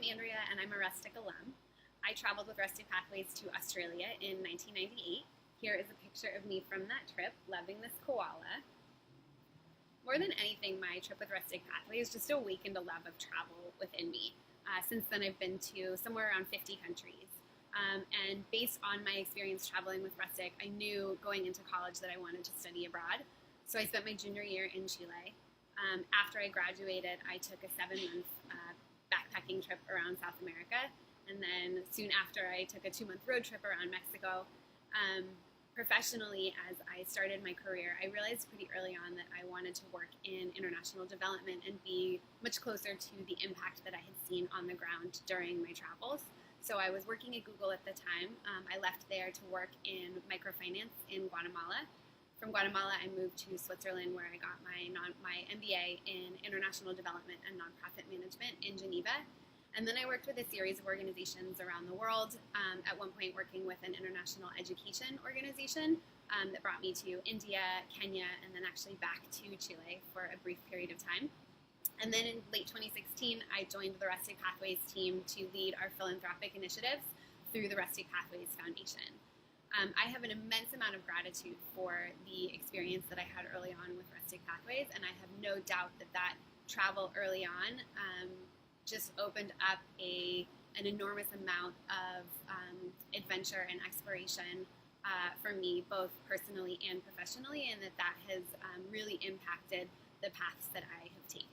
I'm Andrea and I'm a Rustic alum. I traveled with Rustic Pathways to Australia in 1998. Here is a picture of me from that trip, loving this koala. More than anything, my trip with Rustic Pathways just awakened a love of travel within me. Since then, I've been to somewhere around 50 countries. And based on my experience traveling with Rustic, I knew going into college that I wanted to study abroad. So I spent my junior year in Chile. After I graduated, I took a 7-month backpacking trip around South America. And then soon after, I took a 2-month road trip around Mexico. Professionally, as I started my career, I realized pretty early on that I wanted to work in international development and be much closer to the impact that I had seen on the ground during my travels. So I was working at Google at the time. I left there to work in microfinance in Guatemala. From Guatemala, I moved to Switzerland, where I got my MBA in International Development and Nonprofit Management in Geneva. And then I worked with a series of organizations around the world, at one point working with an international education organization that brought me to India, Kenya, and then actually back to Chile for a brief period of time. And then in late 2016, I joined the Rustic Pathways team to lead our philanthropic initiatives through the Rustic Pathways Foundation. I have an immense amount of gratitude for the experience that I had early on with Rustic Pathways, and I have no doubt that that travel early on just opened up an enormous amount of adventure and exploration for me, both personally and professionally, and that has really impacted the paths that I have taken.